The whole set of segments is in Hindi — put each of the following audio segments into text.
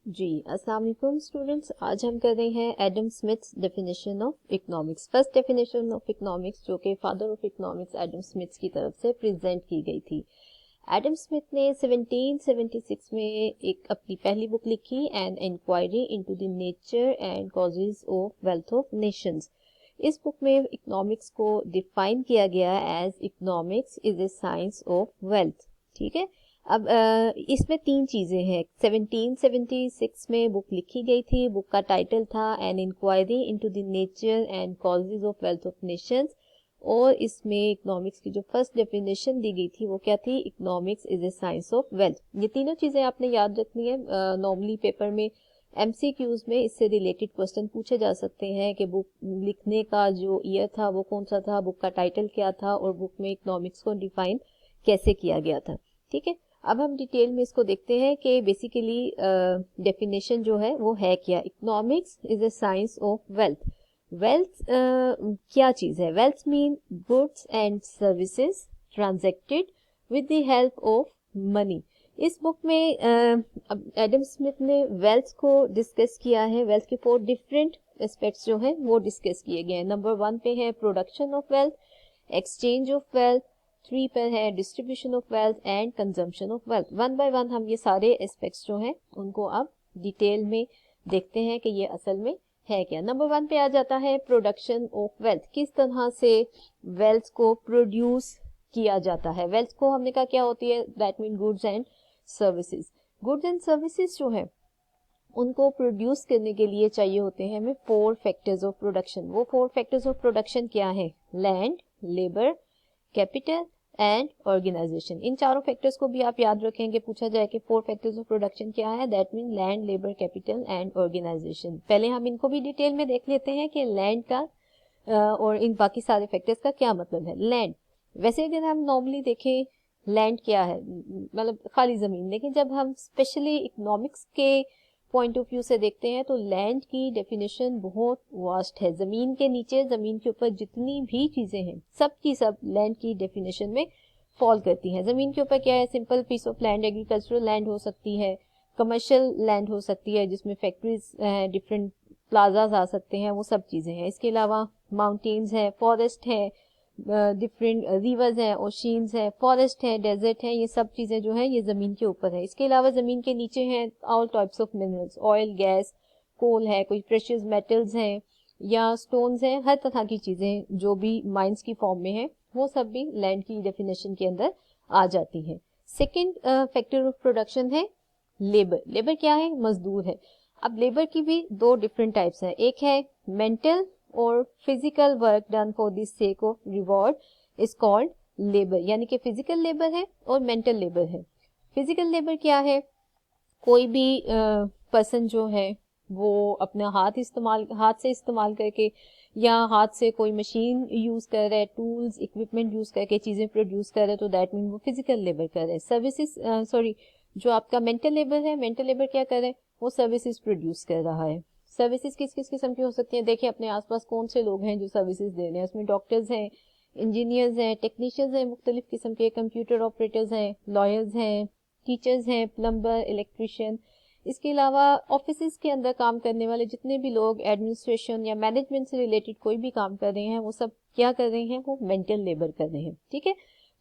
जी अस्सलाम वालेकुम स्टूडेंट्स। आज हम कर रहे हैं Adam Smiths definition of economics. First definition of economics जो कि father of economics Adam Smiths की तरफ से प्रेजेंट की गई थी। एडम स्मिथ ने 1776 में एक अपनी पहली बुक लिखी, an inquiry into the nature and causes of wealth of nations. इस बुक में इकोनॉमिक्स को डिफाइन किया गया as economics is a science of wealth. ठीक है। अब इसमें तीन चीजें हैं। 1776 में बुक लिखी गई थी। बुक का टाइटल था an inquiry into the nature and causes of wealth of nations, और इसमें इकोनॉमिक्स की जो फर्स्ट डेफिनेशन दी गई थी वो क्या थी? Economics is a science of wealth. ये तीनों चीजें आपने याद रखनी है। नॉर्मली पेपर में एमसीक्यूज में इससे रिलेटेड क्वेश्चन पूछे जा सकते हैं कि बुक लिखने का जो ईयर था वो कौन सा था, बुक का टाइटल क्या था, और बुक में इकोनॉमिक्स को डिफाइन कैसे किया गया था। ठीक है। अब हम डिटेल में इसको देखते हैं कि बेसिकली डेफिनेशन जो है वो है क्या। Economics is a science of wealth. Wealth क्या चीज है? Wealth mean goods and services transacted with the help of money. इस बुक में एडम स्मिथ ने वेल्थ को डिस्कस किया है। वेल्थ के 4 डिफरेंट एस्पेक्ट्स जो हैं वो डिस्कस किए गए हैं। नंबर 1 पे है production of wealth, exchange of wealth, 3 पर है distribution of wealth and consumption of wealth. One by one हम ये सारे एस्पेक्ट्स जो हैं उनको अब डिटेल में देखते हैं कि ये असल में है क्या। नंबर 1 पे आ जाता है प्रोडक्शन ऑफ वेल्थ। किस तरह से वेल्थ को प्रोड्यूस किया जाता है। वेल्थ को हमने कहा क्या होती है? That mean goods and services. Goods and services जो है उनको प्रोड्यूस करने के लिए चाहिए होते हैं हमें 4 फैक्टर्स ऑफ प्रोडक्शन। वो 4 फैक्टर्स ऑफ प्रोडक्शन क्या है? Land, labour, capital and organisation. इन चारों फैक्टर्स को भी आप याद रखेंगे। पूछा जाए कि 4 फैक्टर्स ऑफ प्रोडक्शन क्या है? That mean land, labour, capital and organisation. पहले हम इनको भी डिटेल में देख लेते हैं कि लैंड का और इन बाकी सारे फैक्टर्स का क्या मतलब है। लैंड, वैसे अगर हम नॉर्मली देखें लैंड क्या है, मतलब खाली जमीन, लेकिन जब हम स्पेशली इकोनॉमिक्स के पॉइंट ऑफ व्यू से देखते हैं तो लैंड की डेफिनेशन बहुत वास्ट है। जमीन के नीचे, जमीन के ऊपर जितनी भी चीजें हैं सब की सब लैंड की डेफिनेशन में फॉल करती हैं। जमीन के ऊपर क्या है? Simple piece of land, agricultural land हो सकती है, कमर्शियल लैंड हो सकती है जिसमें फैक्ट्रीज, डिफरेंट प्लाजाज आ सकते हैं, वो सब चीजें हैं। इसके अलावा माउंटेन्स है, फॉरेस्ट है, डिफरेंट रिवर्स हैं, ओशियंस हैं, फॉरेस्ट है, डेजर्ट है, ये सब चीजें जो है ये जमीन के ऊपर है। इसके अलावा जमीन के नीचे हैं all types of minerals, oil, gas, coal है, कोई प्रेशियस मेटल्स हैं या स्टोन्स हैं, हर तरह की चीजें जो भी माइंस की फॉर्म में है वो सब भी लैंड की डेफिनेशन के अंदर आ जाती है। सेकेंड फैक्टर ऑफ प्रोडक्शन है लेबर। लेबर क्या है? मजदूर है। अब लेबर की भी 2 डिफरेंट टाइप्स हैं। एक है मेंटल और physical work done for the sake of reward is called labour. यानी कि फिजिकल लेबर है और मेंटल लेबर है। फिजिकल लेबर क्या है? कोई भी पर्सन जो है वो अपना हाथ से इस्तेमाल करके या हाथ से कोई मशीन यूज कर रहा है, टूल्स इक्विपमेंट यूज करके चीजें प्रोड्यूस कर रहा है, तो दैट मीन वो फिजिकल लेबर कर रहे हैं। सर्विसेज सॉरी, जो आपका मेंटल लेबर है, मेंटल लेबर क्या कर रहे हैं? वो सर्विसेज प्रोड्यूस कर रहा है। सर्विसेज किस किस किस्म की हो सकती हैं? देखिए अपने आसपास कौन से लोग हैं जो सर्विसेज दे रहे हैं। उसमें डॉक्टर्स हैं, इंजीनियर्स हैं, टेक्नीशियंस हैं, मुख्तलिफ किस्म के कंप्यूटर ऑपरेटर्स हैं, लॉयर्स हैं, टीचर्स हैं, प्लम्बर, इलेक्ट्रिशियन। इसके अलावा ऑफिस के अंदर काम करने वाले जितने भी लोग एडमिनिस्ट्रेशन या मैनेजमेंट से रिलेटेड कोई भी काम कर रहे हैं वो सब क्या कर रहे हैं? वो मेंटल लेबर कर रहे हैं। ठीक है।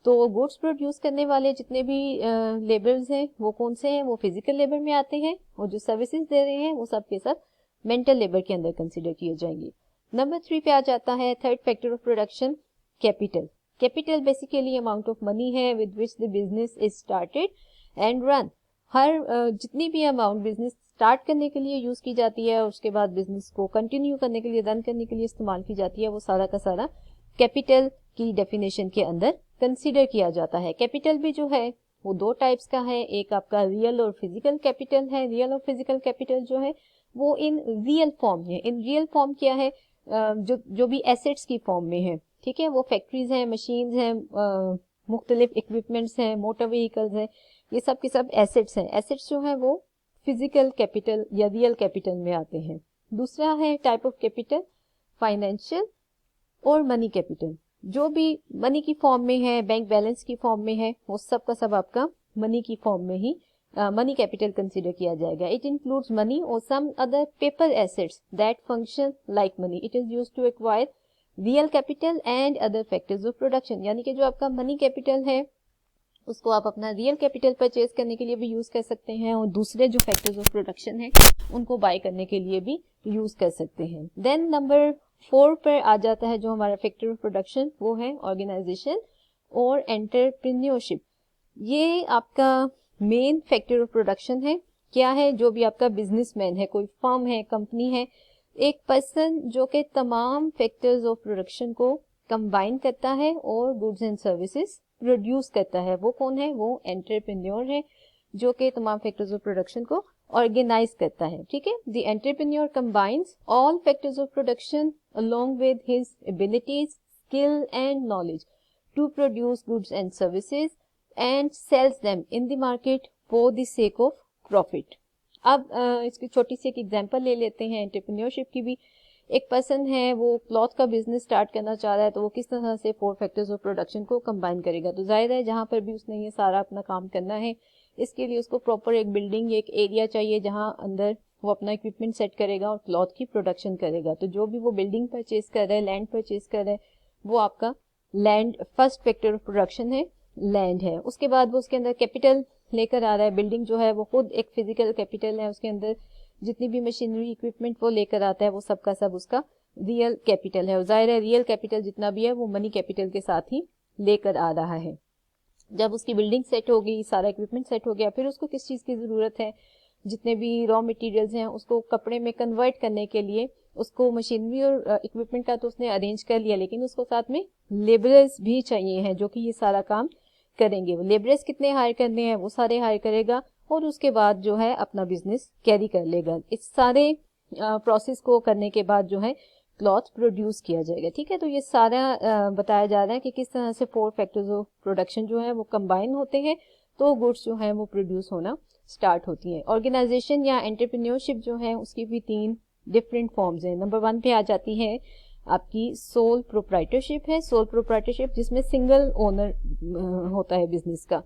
तो गुड्स प्रोड्यूस करने वाले जितने भी लेबर्स हैं वो कौन से हैं? वो फिजिकल लेबर में आते हैं, और जो सर्विसेज दे रहे हैं वो सब के सब मेंटल लेबर के अंदर कंसिडर किए जाएंगे। नंबर 3 पे आ जाता है third factor of production, capital. Capital basically amount of money है with which the business is started and run. हर जितनी भी अमाउंट बिजनेस स्टार्ट करने के लिए यूज की जाती है और उसके बाद बिजनेस को कंटिन्यू करने के लिए, रन करने के लिए इस्तेमाल की जाती है, वो सारा का सारा कैपिटल की डेफिनेशन के अंदर कंसीडर किया जाता है। कैपिटल भी जो है वो 2 टाइप्स का है। एक आपका रियल और फिजिकल कैपिटल है। रियल और फिजिकल कैपिटल जो है वो इन रियल फॉर्म है। इन रियल फॉर्म क्या है? जो भी एसेट्स की फॉर्म में है। ठीक है। वो फैक्ट्रीज हैं, मशीन्स हैं, मुख्तलिफ इक्विपमेंट्स हैं, मोटर व्हीकल्स हैं, ये सब के सब एसेट्स हैं। एसेट्स जो है वो फिजिकल कैपिटल या रियल कैपिटल में आते हैं। दूसरा है टाइप ऑफ कैपिटल फाइनेंशियल और मनी कैपिटल। जो भी मनी की फॉर्म में है, बैंक बैलेंस की फॉर्म में है, वो सब का सब आपका मनी की फॉर्म में ही मनी कैपिटल कंसिडर किया जाएगा. इट इंक्लूड्स मनी और some other paper assets that function like money. It is used to acquire real capital and other factors of production. यानी कि जो आपका मनी कैपिटल है उसको आप अपना रियल कैपिटल परचेज करने के लिए भी यूज कर सकते हैं और दूसरे जो फैक्टर्स ऑफ प्रोडक्शन है उनको बाय करने के लिए भी यूज कर सकते हैं. देन नंबर 4 पर आ जाता है जो हमारा फैक्टर ऑफ प्रोडक्शन, वो है ऑर्गेनाइजेशन और एंटरप्रेन्योरशिप. ये आपका मेन फैक्टर ऑफ प्रोडक्शन है. क्या है? जो भी आपका बिजनेसमैन है, कोई फर्म है, कंपनी है, एक पर्सन जो कि तमाम फैक्टर्स ऑफ प्रोडक्शन को कंबाइन करता है और गुड्स एंड सर्विसेज प्रोड्यूस करता है. वो कौन है? वो एंटरप्रेन्योर है जो कि तमाम फैक्टर्स ऑफ प्रोडक्शन को ऑर्गेनाइज करता है. ठीक है. The entrepreneur combines all factors of production along with his abilities, skill and knowledge to produce goods and services and sales them in the market for the sake of profit. अब इसकी छोटी सी एक एग्जांपल ले लेते हैं एंटरप्रेन्योरशिप की भी. एक पर्सन है, वो क्लॉथ का बिजनेस स्टार्ट करना चाह रहा है, तो वो किस तरह से 4 फैक्टर्स ऑफ प्रोडक्शन को कंबाइन करेगा. तो जाहिर है जहां पर भी उसने ये सारा अपना काम करना है, इसके लिए उसको प्रॉपर एक बिल्डिंग, एक एरिया चाहिए जहां अंदर वो अपना इक्विपमेंट सेट करेगा और क्लॉथ की प्रोडक्शन करेगा. तो जो भी वो बिल्डिंग परचेज कर रहा है, लैंड परचेज कर रहा है, वो आपका land, first factor of production है, लैंड है. उसके बाद वो उसके अंदर कैपिटल लेकर आ रहा है. बिल्डिंग जो है वो खुद एक फिजिकल कैपिटल है. उसके अंदर जितनी भी मशीनरी, इक्विपमेंट वो लेकर आता है, वो सब का सब उसका रियल कैपिटल है. और जाहिर है रियल कैपिटल जितना भी है वो मनी कैपिटल के साथ ही लेकर आ रहा है. जब उसकी बिल्डिंग सेट हो गई, सारा इक्विपमेंट सेट हो गया, फिर उसको किस चीज की जरूरत है? जितने भी रॉ मटेरियल्स हैं उसको कपड़े में कन्वर्ट करने के लिए उसको मशीनरी और इक्विपमेंट का तो उसने अरेंज कर लिया, लेकिन उसको साथ में लेबरर्स भी चाहिए हैं जो कि ये सारा काम करेंगे. वो लेबरर्स कितने हायर करने हैं वो सारे हायर करेगा और उसके बाद जो है अपना बिजनेस कैरी कर लेगा. इस सारे प्रोसेस को करने के बाद जो है क्लॉथ प्रोड्यूस किया जाएगा. ठीक है. तो ये सारा बताया जा रहा है कि किस तरह से 4 फैक्टर्स ऑफ प्रोडक्शन जो है वो कंबाइन होते हैं तो गुड्स जो है वो प्रोड्यूस होना स्टार्ट होती है. ऑर्गेनाइजेशन या एंटरप्रेन्योरशिप जो है उसकी भी 3 डिफरेंट फॉर्म्स हैं. नंबर 1 पे आ जाती है आपकी सोल प्रोप्राइटरशिप है. सोल प्रोप्राइटरशिप जिसमें सिंगल ओनर होता है बिजनेस का.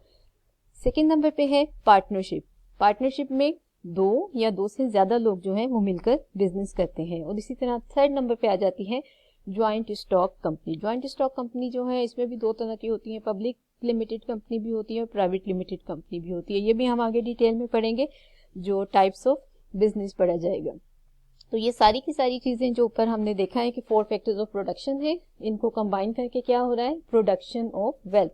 सेकेंड नंबर पे है पार्टनरशिप. पार्टनरशिप में 2 या 2 से ज्यादा लोग जो हैं वो मिलकर बिजनेस करते हैं. और इसी तरह थर्ड नंबर पे आ जाती है joint stock company. Joint stock company जो है इसमें भी 2 तरह की होती है. पब्लिक लिमिटेड कंपनी भी होती है और प्राइवेट लिमिटेड कंपनी भी होती है. ये भी हम आगे डिटेल में पढ़ेंगे जो टाइप्स ऑफ बिजनेस पढ़ा जाएगा. तो ये सारी की सारी चीजें जो ऊपर हमने देखा है कि 4 फैक्टर्स ऑफ प्रोडक्शन है, इनको कंबाइन करके क्या हो रहा है? Production of wealth.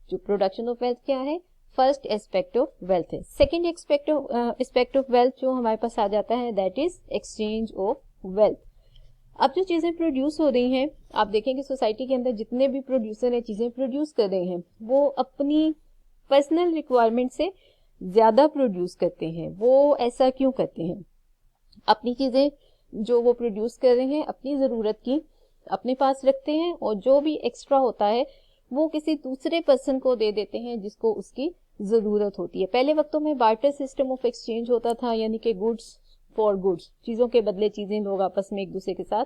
जो प्रोडक्शन ऑफ वेल्थ क्या है? फर्स्ट एस्पेक्ट ऑफ वेल्थ है. सेकेंड एस्पेक्ट ऑफ वेल्थ जो हमारे पास आ जाता है that is exchange of wealth. अब जो चीजें प्रोड्यूस हो रही हैं, आप देखेंगे सोसाइटी के अंदर जितने भी प्रोड्यूसर है चीजें प्रोड्यूस कर रहे हैं वो अपनी पर्सनल रिक्वायरमेंट से ज्यादा प्रोड्यूस करते हैं. वो ऐसा क्यों करते हैं? अपनी चीजें जो वो प्रोड्यूस कर रहे हैं अपनी जरूरत की अपने पास रखते हैं और जो भी एक्स्ट्रा होता है वो किसी दूसरे पर्सन को दे देते हैं जिसको उसकी जरूरत होती है. पहले वक्तों में बार्टर सिस्टम ऑफ एक्सचेंज होता था, यानी कि गुड्स फॉर गुड्स, चीजों के बदले चीजें लोग आपस में एक दूसरे के साथ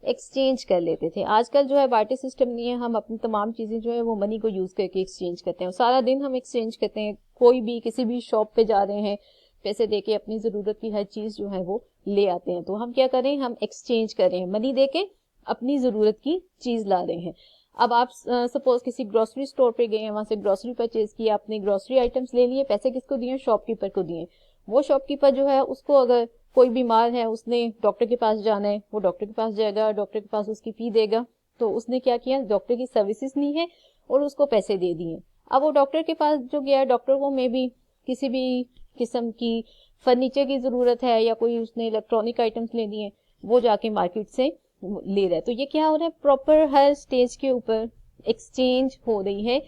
एक्सचेंज कर लेते थे. आजकल जो है बार्टर सिस्टम नहीं है. हम अपनी तमाम चीजें जो है वो मनी को यूज करके एक्सचेंज करते हैं. सारा दिन हम एक्सचेंज करते हैं. कोई भी किसी भी शॉप पे जा रहे हैं, पैसे देके अपनी जरूरत की हर चीज जो है वो ले आते हैं. तो हम क्या करें? हम एक्सचेंज कर रहे हैं. मनी देके अपनी जरूरत की चीज ला रहे हैं. अब आप सपोज किसी ग्रोसरी स्टोर पे गए हैं, वहां से ग्रोसरी परचेज किया, आपने ग्रोसरी आइटम्स ले लिए, पैसे किसको दिए? शॉपकीपर को दिए. वो शॉपकीपर जो है उसको अगर कोई बीमार है, उसने डॉक्टर के पास जाना है, वो डॉक्टर के पास जाएगा, डॉक्टर के पास उसकी फी देगा. तो उसने क्या किया? डॉक्टर की सर्विसेज ली है और उसको पैसे दे दिए. अब वो डॉक्टर के पास जो गया, डॉक्टर को मे बी किसी भी किस्म की फर्नीचर की जरूरत है या कोई उसने इलेक्ट्रॉनिक आइटम्स लेनी है, वो जाके मार्केट से ले रहा है. तो ये क्या हो रहा है? प्रॉपर हर स्टेज के ऊपर एक्सचेंज हो रही है,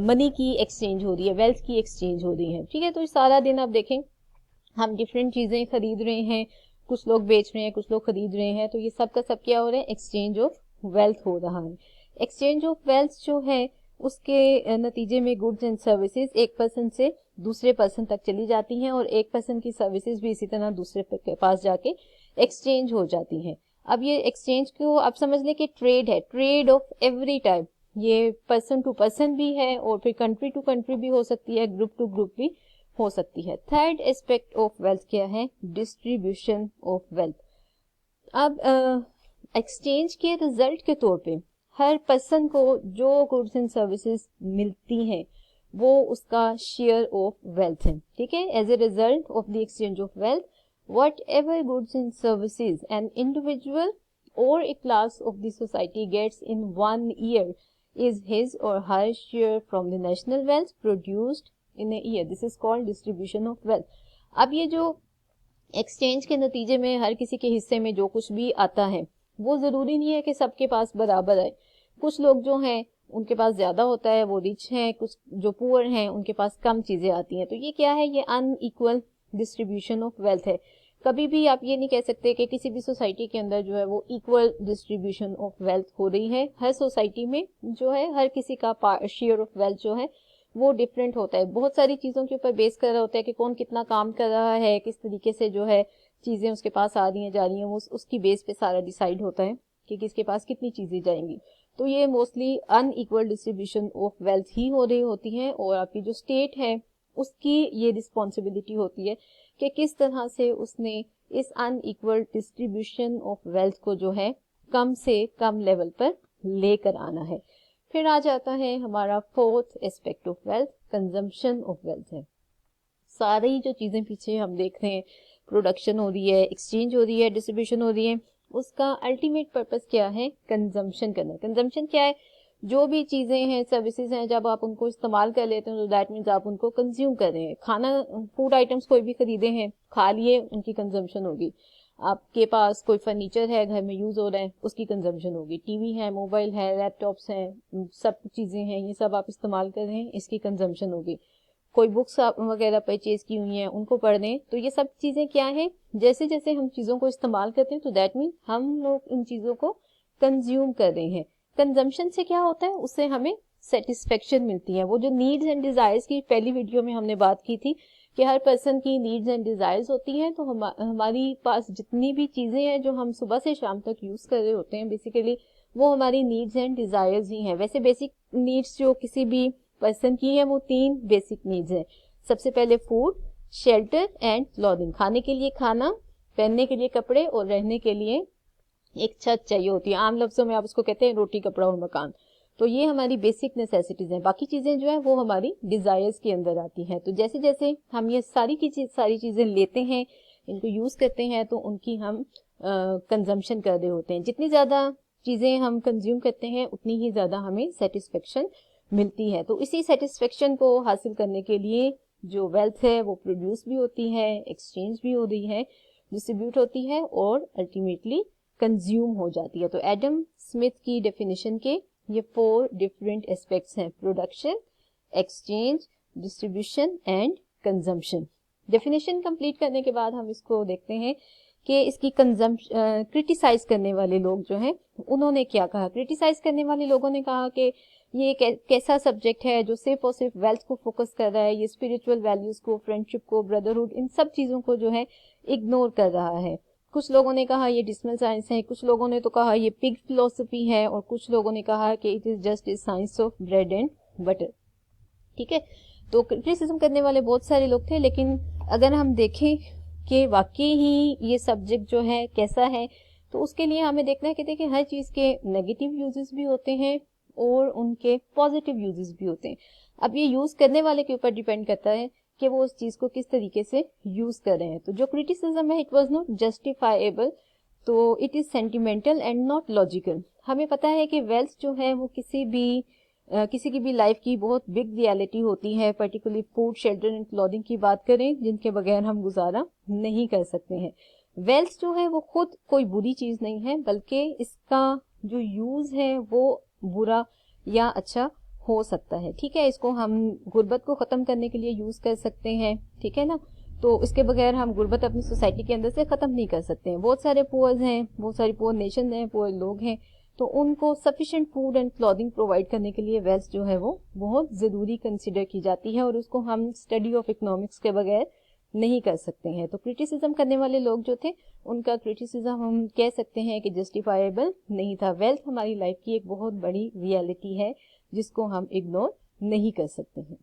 मनी की एक्सचेंज हो रही है, वेल्थ की एक्सचेंज हो रही है. ठीक है. तो सारा दिन आप देखें हम डिफरेंट चीजें खरीद रहे हैं, कुछ लोग बेच रहे हैं, कुछ लोग खरीद रहे हैं. तो ये सब का सब क्या हो रहा है? एक्सचेंज ऑफ वेल्थ हो रहा है. एक्सचेंज ऑफ वेल्थ जो है उसके नतीजे में गुड्स एंड सर्विसेज एक पर्सन से दूसरे पर्सन तक चली जाती हैं और एक पर्सन की सर्विसेज भी इसी तरह दूसरे के पास जाके एक्सचेंज हो जाती हैं. अब ये एक्सचेंज को आप समझ लें कि ट्रेड है, ट्रेड ऑफ एवरी टाइप. ये पर्सन टू पर्सन भी है और फिर कंट्री टू कंट्री भी हो सकती है, ग्रुप टू ग्रुप भी हो सकती है। थर्ड एस्पेक्ट ऑफ वेल्थ क्या है? Distribution of wealth. अब एक्सचेंज के रिजल्ट के तौर पे हर पर्सन को जो गुड्स एंड सर्विसेज मिलती हैं वो उसका शेयर ऑफ वेल्थ है, ठीक है। As a result of the exchange of wealth, whatever goods and services an individual or a class of the society gets in 1 year is his or her share from the national wealth produced in a year. This is called distribution of wealth. अब ये जो एक्सचेंज के नतीजे में हर किसी के हिस्से में जो कुछ भी आता है वो जरूरी नहीं है कि सबके पास बराबर आए। कुछ लोग जो हैं उनके पास ज्यादा होता है, वो रिच हैं, कुछ जो पुअर हैं उनके पास कम चीजें आती हैं। तो ये क्या है? ये अनइक्वल डिस्ट्रीब्यूशन ऑफ वेल्थ है। कभी भी आप ये नहीं कह सकते कि किसी भी सोसाइटी के अंदर जो है वो इक्वल डिस्ट्रीब्यूशन ऑफ वेल्थ हो रही है। हर सोसाइटी में जो है हर किसी का शेयर ऑफ वेल्थ जो है वो डिफरेंट होता है। बहुत सारी चीजों के ऊपर बेस कर रहा होता है कि कौन कितना काम कर रहा है, किस तरीके से जो है चीजें उसके पास आ रही हैं जा रही हैं, वो उसकी बेस पे सारा डिसाइड होता है कि किसके पास कितनी चीजें जाएंगी। तो ये mostly unequal distribution of wealth ही हो रही होती है और आपकी जो स्टेट है उसकी ये रिस्पॉन्सिबिलिटी होती है कि किस तरह से उसने इस अनइक्वल डिस्ट्रीब्यूशन ऑफ वेल्थ को जो है कम से कम लेवल पर लेकर आना है। फिर आ जाता है हमारा fourth aspect of wealth, consumption of wealth है। सारी जो चीजें पीछे हम देख रहे हैं, प्रोडक्शन हो रही है, एक्सचेंज हो रही है, डिस्ट्रीब्यूशन हो रही है, उसका अल्टीमेट पर्पस क्या है? कंजम्पशन करना। कंजम्पशन क्या है? जो भी चीजें हैं, सर्विसेज हैं, जब आप उनको इस्तेमाल कर लेते हैं तो दैट मीन्स आप उनको कंज्यूम कर रहे हैं। खाना, फूड आइटम्स कोई भी खरीदे हैं, खा लिए, उनकी कंजम्पशन होगी। आपके पास कोई फर्नीचर है, घर में यूज हो रहा है, उसकी कंजम्पशन होगी। टीवी है, मोबाइल है, लैपटॉप्स हैं, सब चीजें हैं, ये सब आप इस्तेमाल कर रहे हैं, इसकी कंजम्पशन होगी। कोई बुक्स वगैरह परचेज की हुई हैं, उनको पढ़ रहे हैं, तो ये सब चीजें क्या है? जैसे जैसे हम चीजों को इस्तेमाल करते हैं तो दैट मीन हम लोग इन चीजों को कंज्यूम कर रहे हैं। कंजम्पशन से क्या होता है? उससे हमें सेटिस्फेक्शन मिलती है। वो जो नीड्स एंड डिजायर्स की पहली वीडियो में हमने बात की थी कि हर पर्सन की नीड्स एंड डिजायर्स होती हैं, तो हमारी पास जितनी भी चीजें हैं जो हम सुबह से शाम तक यूज कर रहे होते हैं, बेसिकली वो हमारी नीड्स एंड डिजायर्स ही हैं। वैसे बेसिक नीड्स जो किसी भी पर्सन की है वो 3 बेसिक नीड्स है। सबसे पहले फूड, शेल्टर एंड क्लॉथिंग। खाने के लिए खाना, पहनने के लिए कपड़े और रहने के लिए एक छत चाहिए होती है। आम लफ्जों में आप उसको कहते हैं रोटी, कपड़ा और मकान। तो ये हमारी बेसिक नेसेसिटीज हैं। बाकी चीजें जो है वो हमारी डिजायर्स के अंदर आती हैं। तो जैसे जैसे हम ये सारी चीजें लेते हैं, इनको यूज करते हैं, तो उनकी हम कंजम्पशन कर रहे होते हैं। जितनी ज्यादा चीजें हम कंज्यूम करते हैं उतनी ही ज्यादा हमें सेटिस्फेक्शन मिलती है। तो इसी सेटिस्फेक्शन को हासिल करने के लिए जो वेल्थ है वो प्रोड्यूस भी होती है, एक्सचेंज भी हो रही है, डिस्ट्रीब्यूट होती है और अल्टीमेटली कंज्यूम हो जाती है। तो एडम स्मिथ की डेफिनेशन के ये 4 डिफरेंट एस्पेक्ट्स हैं: production, exchange, distribution and consumption. Definition complete करने के बाद हम इसको देखते हैं कि इसकी क्रिटिसाइज करने वाले लोग जो हैं उन्होंने क्या कहा। क्रिटिसाइज करने वाले लोगों ने कहा कि ये कैसा सब्जेक्ट है जो सिर्फ और सिर्फ वेल्थ को फोकस कर रहा है, ये स्पिरिचुअल वैल्यूज को, फ्रेंडशिप को, ब्रदरहुड, इन सब चीजों को जो है इग्नोर कर रहा है। कुछ लोगों ने कहा ये डिस्मल साइंस है, कुछ लोगों ने तो कहा ये पिग फिलोसफी है, और कुछ लोगों ने कहा कि it is just is science of bread and butter. ठीक है, तो क्रिटिसिज्म करने वाले बहुत सारे लोग थे, लेकिन अगर हम देखें कि वाकई ही ये सब्जेक्ट जो है कैसा है, तो उसके लिए हमें देखना है कि देखिए हर चीज के नेगेटिव यूजेस भी होते हैं और उनके पॉजिटिव यूजेस भी होते हैं। अब ये यूज करने वाले के ऊपर डिपेंड करता है कि वो उस चीज को किस तरीके से यूज कर रहे हैं। तो जो क्रिटिसिज्म है, इट वाज नॉट जस्टिफाइएबल, तो it is sentimental and not logical. हमें पता है कि वेल्थ जो है वो किसी की भी लाइफ की बहुत बिग रियलिटी होती है, particularly food, shelter and clothing की बात करें, जिनके बगैर हम गुजारा नहीं कर सकते हैं। वेल्थ जो है वो खुद कोई बुरी चीज नहीं है, बल्कि इसका जो यूज है वो बुरा या अच्छा हो सकता है। ठीक है, इसको हम गुर्बत को खत्म करने के लिए यूज कर सकते हैं, ठीक है ना। तो इसके बगैर हम गुर्बत अपनी सोसाइटी के अंदर से खत्म नहीं कर सकते हैं। बहुत सारे पुअर्स हैं, बहुत सारी पुअर नेशन हैं, पुअर लोग हैं, तो उनको sufficient food and clothing provide करने के लिए वेल्थ जो है वो बहुत जरूरी कंसिडर की जाती है, और उसको हम स्टडी ऑफ इकोनॉमिक्स के बगैर नहीं कर सकते हैं। तो क्रिटिसिज्म करने वाले लोग जो थे, उनका क्रिटिसिज्म हम कह सकते हैं कि जस्टिफाइबल नहीं था। वेल्थ हमारी लाइफ की एक बहुत बड़ी रियलिटी है जिसको हम इग्नोर नहीं कर सकते हैं।